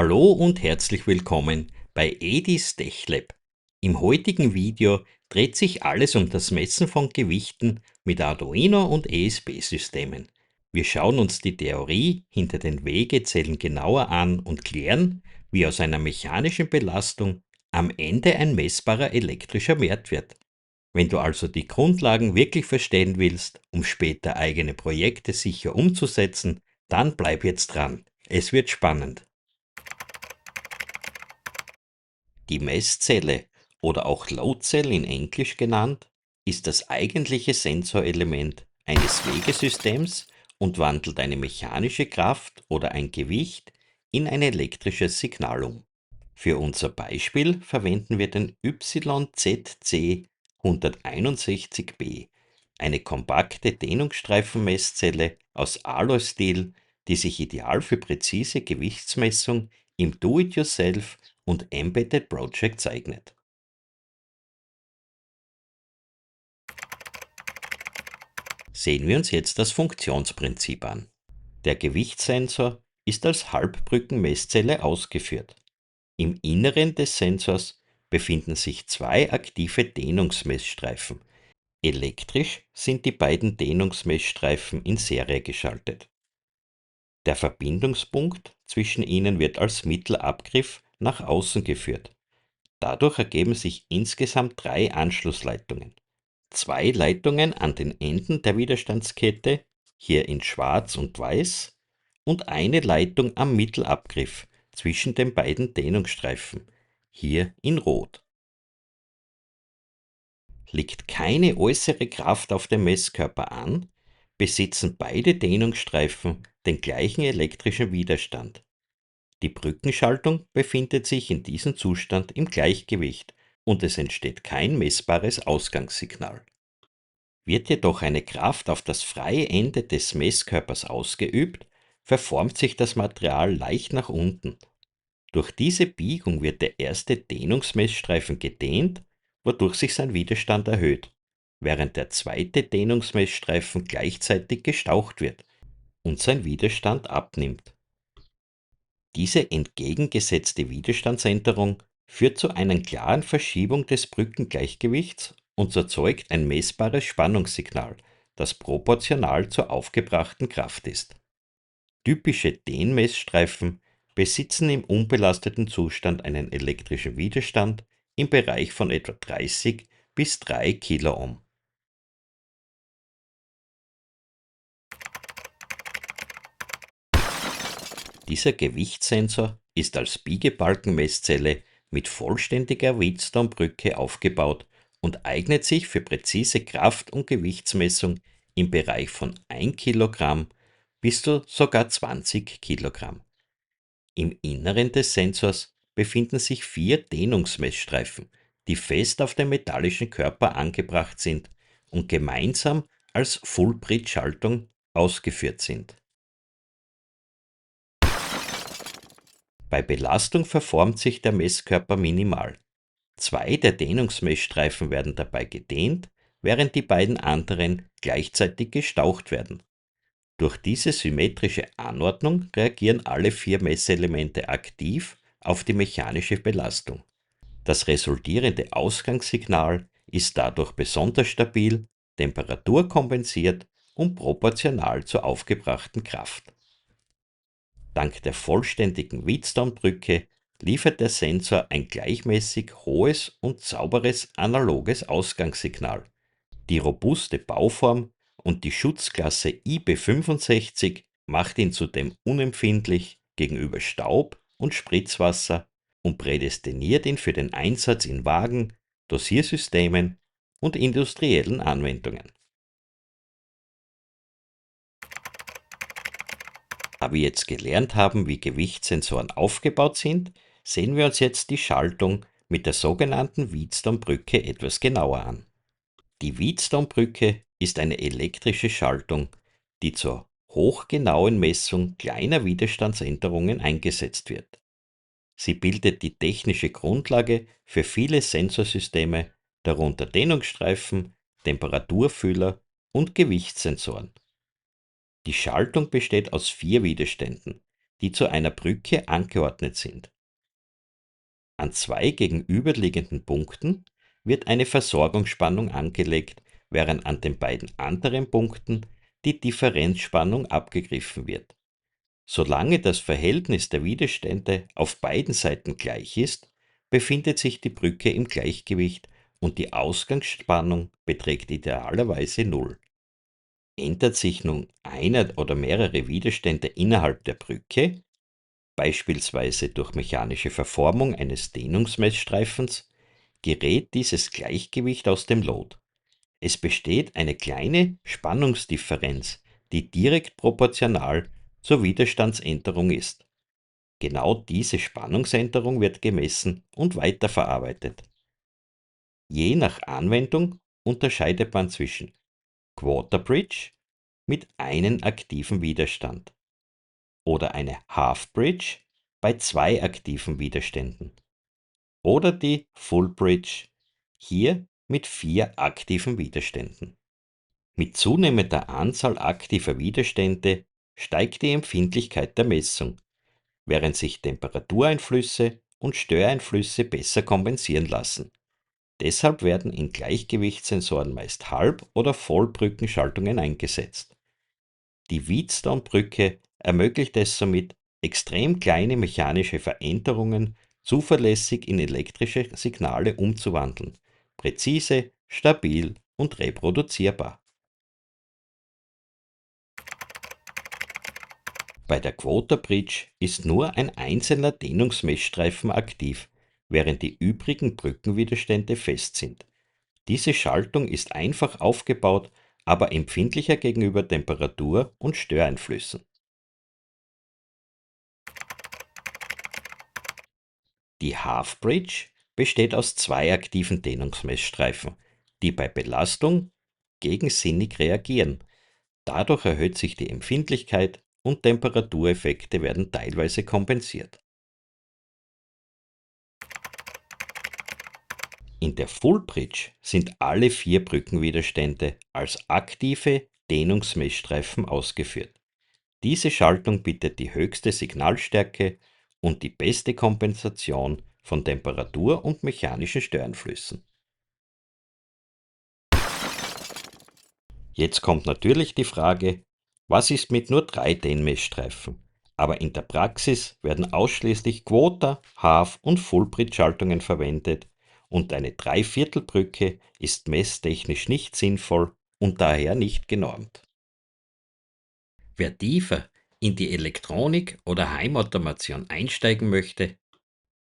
Hallo und herzlich willkommen bei Edis TechLab. Im heutigen Video dreht sich alles um das Messen von Gewichten mit Arduino und ESP-Systemen. Wir schauen uns die Theorie hinter den Wegezählen genauer an und klären, wie aus einer mechanischen Belastung am Ende ein messbarer elektrischer Wert wird. Wenn du also die Grundlagen wirklich verstehen willst, um später eigene Projekte sicher umzusetzen, dann bleib jetzt dran. Es wird spannend. Die Messzelle oder auch Load Cell in Englisch genannt, ist das eigentliche Sensorelement eines Wegesystems und wandelt eine mechanische Kraft oder ein Gewicht in ein elektrisches Signal um. Für unser Beispiel verwenden wir den YZC 161B, eine kompakte Dehnungsstreifenmesszelle aus Alloy-Stil, die sich ideal für präzise Gewichtsmessung im Do-it-yourself und Embedded Projects eignet. Sehen wir uns jetzt das Funktionsprinzip an. Der Gewichtssensor ist als Halbbrückenmesszelle ausgeführt. Im Inneren des Sensors befinden sich zwei aktive Dehnungsmessstreifen. Elektrisch sind die beiden Dehnungsmessstreifen in Serie geschaltet. Der Verbindungspunkt zwischen ihnen wird als Mittelabgriff nach außen geführt. Dadurch ergeben sich insgesamt drei Anschlussleitungen. Zwei Leitungen an den Enden der Widerstandskette, hier in Schwarz und Weiß, und eine Leitung am Mittelabgriff zwischen den beiden Dehnungsstreifen, hier in Rot. Liegt keine äußere Kraft auf dem Messkörper an, besitzen beide Dehnungsstreifen den gleichen elektrischen Widerstand. Die Brückenschaltung befindet sich in diesem Zustand im Gleichgewicht und es entsteht kein messbares Ausgangssignal. Wird jedoch eine Kraft auf das freie Ende des Messkörpers ausgeübt, verformt sich das Material leicht nach unten. Durch diese Biegung wird der erste Dehnungsmessstreifen gedehnt, wodurch sich sein Widerstand erhöht, während der zweite Dehnungsmessstreifen gleichzeitig gestaucht wird und sein Widerstand abnimmt. Diese entgegengesetzte Widerstandsänderung führt zu einer klaren Verschiebung des Brückengleichgewichts und erzeugt ein messbares Spannungssignal, das proportional zur aufgebrachten Kraft ist. Typische Dehnmessstreifen besitzen im unbelasteten Zustand einen elektrischen Widerstand im Bereich von etwa 30 bis 3 Kiloohm. Dieser Gewichtssensor ist als Biegebalkenmesszelle mit vollständiger Wheatstone-Brücke aufgebaut und eignet sich für präzise Kraft- und Gewichtsmessung im Bereich von 1 Kilogramm bis zu sogar 20 Kilogramm. Im Inneren des Sensors befinden sich 4 Dehnungsmessstreifen, die fest auf dem metallischen Körper angebracht sind und gemeinsam als Full-Bridge-Schaltung ausgeführt sind. Bei Belastung verformt sich der Messkörper minimal. Zwei der Dehnungsmessstreifen werden dabei gedehnt, während die beiden anderen gleichzeitig gestaucht werden. Durch diese symmetrische Anordnung reagieren alle 4 Messelemente aktiv auf die mechanische Belastung. Das resultierende Ausgangssignal ist dadurch besonders stabil, temperaturkompensiert und proportional zur aufgebrachten Kraft. Dank der vollständigen Wheatstone-Brücke liefert der Sensor ein gleichmäßig hohes und sauberes analoges Ausgangssignal. Die robuste Bauform und die Schutzklasse IP65 macht ihn zudem unempfindlich gegenüber Staub und Spritzwasser und prädestiniert ihn für den Einsatz in Wagen, Dosiersystemen und industriellen Anwendungen. Da wir jetzt gelernt haben, wie Gewichtssensoren aufgebaut sind, sehen wir uns jetzt die Schaltung mit der sogenannten Wheatstone-Brücke etwas genauer an. Die Wheatstone-Brücke ist eine elektrische Schaltung, die zur hochgenauen Messung kleiner Widerstandsänderungen eingesetzt wird. Sie bildet die technische Grundlage für viele Sensorsysteme, darunter Dehnungsstreifen, Temperaturfühler und Gewichtssensoren. Die Schaltung besteht aus 4 Widerständen, die zu einer Brücke angeordnet sind. An zwei gegenüberliegenden Punkten wird eine Versorgungsspannung angelegt, während an den beiden anderen Punkten die Differenzspannung abgegriffen wird. Solange das Verhältnis der Widerstände auf beiden Seiten gleich ist, befindet sich die Brücke im Gleichgewicht und die Ausgangsspannung beträgt idealerweise Null. Ändert sich nun einer oder mehrere Widerstände innerhalb der Brücke, beispielsweise durch mechanische Verformung eines Dehnungsmessstreifens, gerät dieses Gleichgewicht aus dem Lot. Es besteht eine kleine Spannungsdifferenz, die direkt proportional zur Widerstandsänderung ist. Genau diese Spannungsänderung wird gemessen und weiterverarbeitet. Je nach Anwendung unterscheidet man zwischen Quarter Bridge mit einem aktiven Widerstand oder eine Half Bridge bei zwei aktiven Widerständen oder die Full Bridge hier mit vier aktiven Widerständen. Mit zunehmender Anzahl aktiver Widerstände steigt die Empfindlichkeit der Messung, während sich Temperatureinflüsse und Störeinflüsse besser kompensieren lassen. Deshalb werden in Gleichgewichtssensoren meist Halb- oder Vollbrückenschaltungen eingesetzt. Die Wheatstone-Brücke ermöglicht es somit, extrem kleine mechanische Veränderungen zuverlässig in elektrische Signale umzuwandeln, präzise, stabil und reproduzierbar. Bei der Quota Bridge ist nur ein einzelner Dehnungsmessstreifen aktiv, während die übrigen Brückenwiderstände fest sind. Diese Schaltung ist einfach aufgebaut, aber empfindlicher gegenüber Temperatur- und Störeinflüssen. Die Half Bridge besteht aus zwei aktiven Dehnungsmessstreifen, die bei Belastung gegensinnig reagieren. Dadurch erhöht sich die Empfindlichkeit und Temperatureffekte werden teilweise kompensiert. In der Full Bridge sind alle vier Brückenwiderstände als aktive Dehnungsmessstreifen ausgeführt. Diese Schaltung bietet die höchste Signalstärke und die beste Kompensation von Temperatur- und mechanischen Störeinflüssen. Jetzt kommt natürlich die Frage, was ist mit nur drei Dehnmessstreifen? Aber in der Praxis werden ausschließlich Quota-, Half- und Full-Bridge-Schaltungen verwendet und eine Dreiviertelbrücke ist messtechnisch nicht sinnvoll und daher nicht genormt. Wer tiefer in die Elektronik oder Heimautomation einsteigen möchte,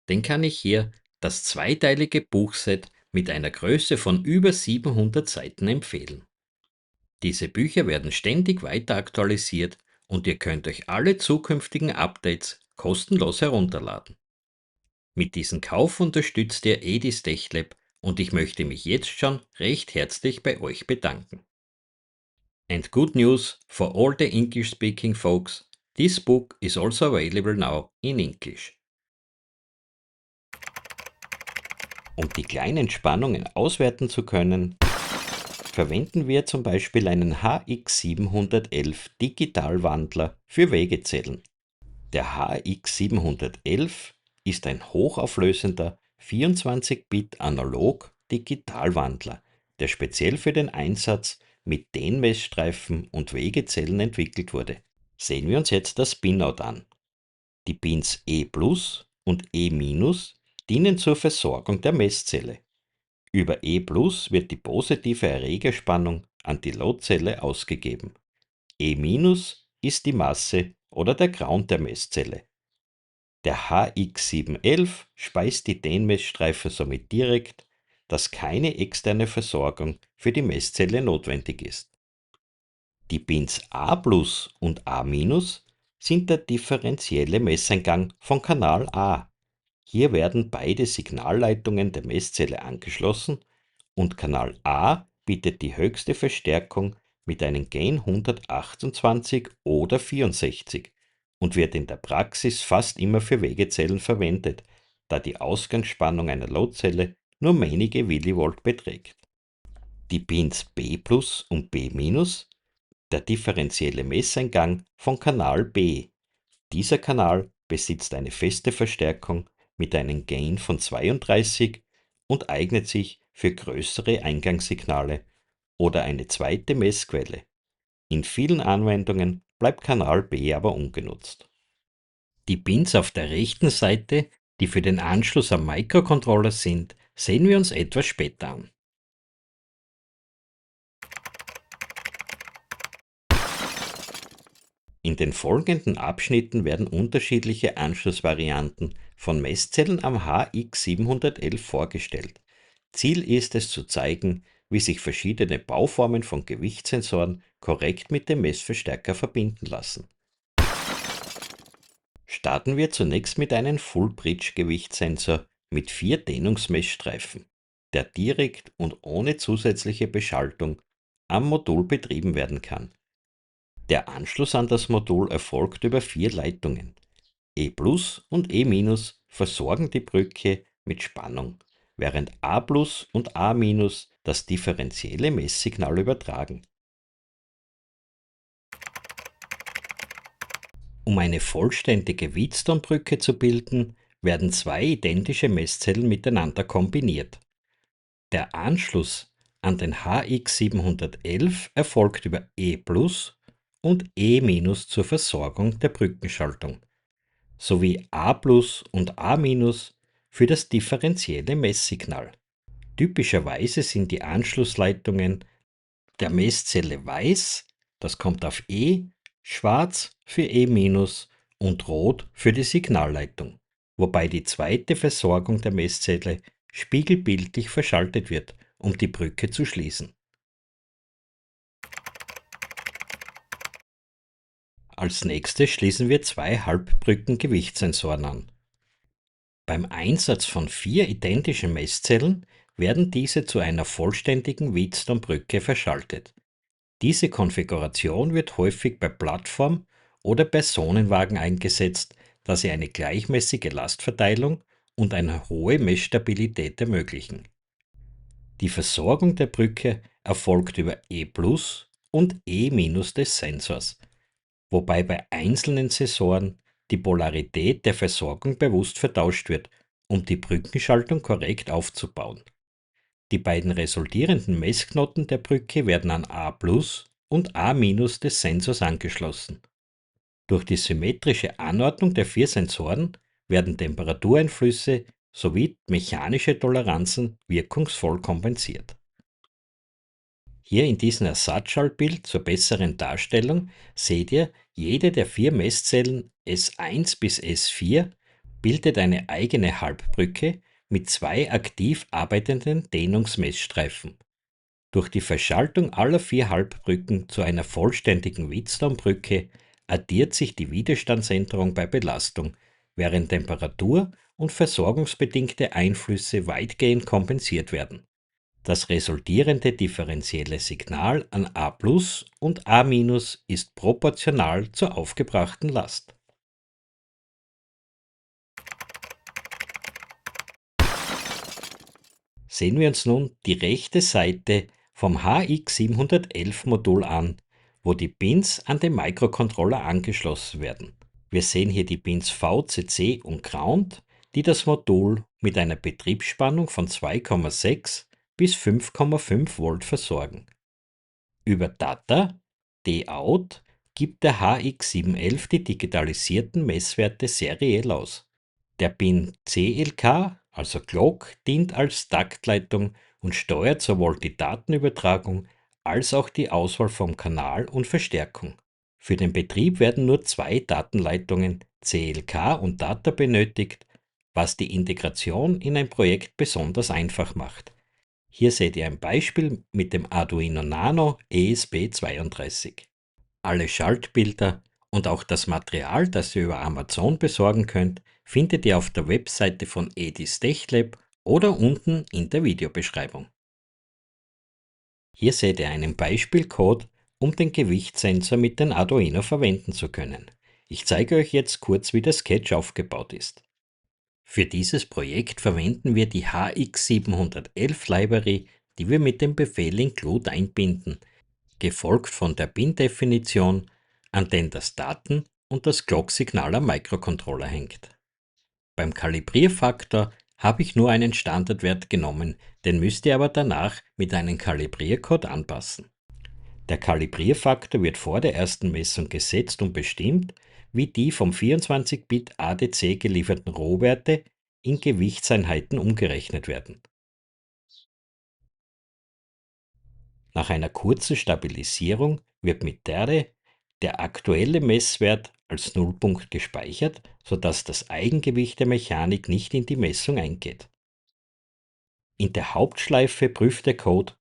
den kann ich hier das zweiteilige Buchset mit einer Größe von über 700 Seiten empfehlen. Diese Bücher werden ständig weiter aktualisiert und ihr könnt euch alle zukünftigen Updates kostenlos herunterladen. Mit diesem Kauf unterstützt ihr Edis TechLab und ich möchte mich jetzt schon recht herzlich bei euch bedanken. And good news for all the English-speaking folks, this book is also available now in English. Um die kleinen Spannungen auswerten zu können, verwenden wir zum Beispiel einen HX711 Digitalwandler für Wegezellen. Der HX711 ist ein hochauflösender 24-Bit Analog-Digitalwandler, der speziell für den Einsatz mit Dehnmessstreifen und Wegezellen entwickelt wurde. Sehen wir uns jetzt das Pinout an. Die Pins E+ und E- dienen zur Versorgung der Messzelle. Über E+ wird die positive Erregerspannung an die Loadzelle ausgegeben. E- ist die Masse oder der Ground der Messzelle. Der HX711 speist die Dehnmessstreifen somit direkt, dass keine externe Versorgung für die Messzelle notwendig ist. Die Pins A+ und A- sind der differenzielle Messeingang von Kanal A. Hier werden beide Signalleitungen der Messzelle angeschlossen und Kanal A bietet die höchste Verstärkung mit einem Gain 128 oder 64 und wird in der Praxis fast immer für Wegezellen verwendet, da die Ausgangsspannung einer Loadzelle nur wenige Millivolt beträgt. Die Pins B+ und B-, der differenzielle Messeingang von Kanal B. Dieser Kanal besitzt eine feste Verstärkung mit einem Gain von 32 und eignet sich für größere Eingangssignale oder eine zweite Messquelle. In vielen Anwendungen bleibt Kanal B aber ungenutzt. Die Pins auf der rechten Seite, die für den Anschluss am Microcontroller sind, sehen wir uns etwas später an. In den folgenden Abschnitten werden unterschiedliche Anschlussvarianten von Messzellen am HX711 vorgestellt. Ziel ist es zu zeigen, wie sich verschiedene Bauformen von Gewichtssensoren korrekt mit dem Messverstärker verbinden lassen. Starten wir zunächst mit einem Full-Bridge-Gewichtssensor mit 4 Dehnungsmessstreifen, der direkt und ohne zusätzliche Beschaltung am Modul betrieben werden kann. Der Anschluss an das Modul erfolgt über 4 Leitungen. E+ und E- versorgen die Brücke mit Spannung, während A+ und A- das differenzielle Messsignal übertragen. Um eine vollständige Wheatstone-Brücke zu bilden, werden 2 identische Messzellen miteinander kombiniert. Der Anschluss an den HX711 erfolgt über E+ und E- zur Versorgung der Brückenschaltung, sowie A+ und A- für das differenzielle Messsignal. Typischerweise sind die Anschlussleitungen der Messzelle weiß, das kommt auf E, schwarz für E- und rot für die Signalleitung, wobei die zweite Versorgung der Messzelle spiegelbildlich verschaltet wird, um die Brücke zu schließen. Als nächstes schließen wir 2 Halbbrücken-Gewichtssensoren an. Beim Einsatz von 4 identischen Messzellen werden diese zu einer vollständigen Wheatstone-Brücke verschaltet. Diese Konfiguration wird häufig bei Plattform- oder Personenwagen eingesetzt, da sie eine gleichmäßige Lastverteilung und eine hohe Messstabilität ermöglichen. Die Versorgung der Brücke erfolgt über E+ und E- des Sensors, wobei bei einzelnen Sensoren die Polarität der Versorgung bewusst vertauscht wird, um die Brückenschaltung korrekt aufzubauen. Die beiden resultierenden Messknoten der Brücke werden an A+ und A- des Sensors angeschlossen. Durch die symmetrische Anordnung der 4 Sensoren werden Temperatureinflüsse sowie mechanische Toleranzen wirkungsvoll kompensiert. Hier in diesem Ersatzschaltbild zur besseren Darstellung seht ihr, jede der 4 Messzellen S1 bis S4 bildet eine eigene Halbbrücke mit 2 aktiv arbeitenden Dehnungsmessstreifen. Durch die Verschaltung aller 4 Halbbrücken zu einer vollständigen Wheatstone-Brücke addiert sich die Widerstandsänderung bei Belastung, während Temperatur- und versorgungsbedingte Einflüsse weitgehend kompensiert werden. Das resultierende differenzielle Signal an A+ und A- ist proportional zur aufgebrachten Last. Sehen wir uns nun die rechte Seite vom HX711-Modul an, wo die Pins an den Microcontroller angeschlossen werden. Wir sehen hier die Pins VCC und Ground, die das Modul mit einer Betriebsspannung von 2,6 bis 5,5 Volt versorgen. Über Data, D-Out, gibt der HX711 die digitalisierten Messwerte seriell aus. Der Pin CLK, also Clock, dient als Taktleitung und steuert sowohl die Datenübertragung als auch die Auswahl vom Kanal und Verstärkung. Für den Betrieb werden nur 2 Datenleitungen CLK und Data benötigt, was die Integration in ein Projekt besonders einfach macht. Hier seht ihr ein Beispiel mit dem Arduino Nano ESP32. Alle Schaltbilder und auch das Material, das ihr über Amazon besorgen könnt, findet ihr auf der Webseite von Edis TechLab oder unten in der Videobeschreibung. Hier seht ihr einen Beispielcode, um den Gewichtssensor mit dem Arduino verwenden zu können. Ich zeige euch jetzt kurz, wie der Sketch aufgebaut ist. Für dieses Projekt verwenden wir die HX711 Library, die wir mit dem Befehl include einbinden, gefolgt von der Pin-Definition, an den das Daten- und das Clock-Signal am Mikrocontroller hängt. Beim Kalibrierfaktor habe ich nur einen Standardwert genommen, den müsst ihr aber danach mit einem Kalibriercode anpassen. Der Kalibrierfaktor wird vor der ersten Messung gesetzt und bestimmt, wie die vom 24-Bit ADC gelieferten Rohwerte in Gewichtseinheiten umgerechnet werden. Nach einer kurzen Stabilisierung wird mit der aktuelle Messwert als Nullpunkt gespeichert, sodass das Eigengewicht der Mechanik nicht in die Messung eingeht. In der Hauptschleife prüft der Code,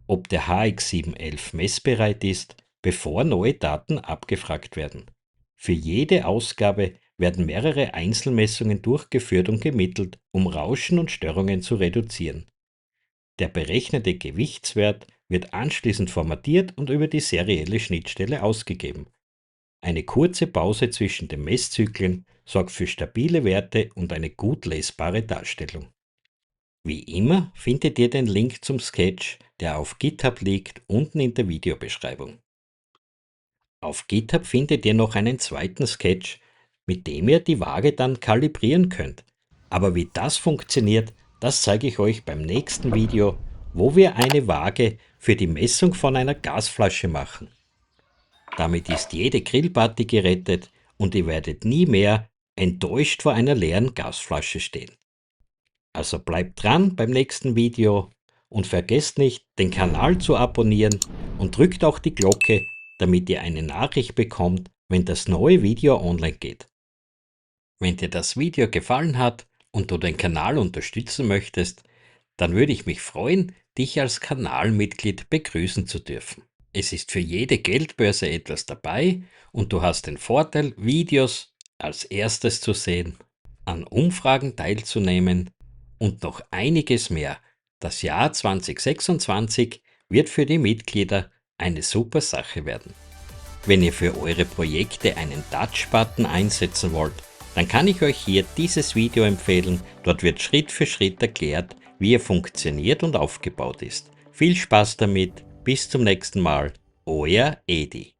ob der HX711 messbereit ist, bevor neue Daten abgefragt werden. Für jede Ausgabe werden mehrere Einzelmessungen durchgeführt und gemittelt, um Rauschen und Störungen zu reduzieren. Der berechnete Gewichtswert wird anschließend formatiert und über die serielle Schnittstelle ausgegeben. Eine kurze Pause zwischen den Messzyklen sorgt für stabile Werte und eine gut lesbare Darstellung. Wie immer findet ihr den Link zum Sketch, der auf GitHub liegt, unten in der Videobeschreibung. Auf GitHub findet ihr noch einen zweiten Sketch, mit dem ihr die Waage dann kalibrieren könnt. Aber wie das funktioniert, das zeige ich euch beim nächsten Video, wo wir eine Waage für die Messung von einer Gasflasche machen. Damit ist jede Grillparty gerettet und ihr werdet nie mehr enttäuscht vor einer leeren Gasflasche stehen. Also bleibt dran beim nächsten Video und vergesst nicht, den Kanal zu abonnieren und drückt auch die Glocke, damit ihr eine Nachricht bekommt, wenn das neue Video online geht. Wenn dir das Video gefallen hat und du den Kanal unterstützen möchtest, dann würde ich mich freuen, dich als Kanalmitglied begrüßen zu dürfen. Es ist für jede Geldbörse etwas dabei und du hast den Vorteil, Videos als erstes zu sehen, an Umfragen teilzunehmen und noch einiges mehr. Das Jahr 2026 wird für die Mitglieder eine super Sache werden. Wenn ihr für eure Projekte einen Touch-Button einsetzen wollt, dann kann ich euch hier dieses Video empfehlen. Dort wird Schritt für Schritt erklärt, wie er funktioniert und aufgebaut ist. Viel Spaß damit, bis zum nächsten Mal, euer Edi.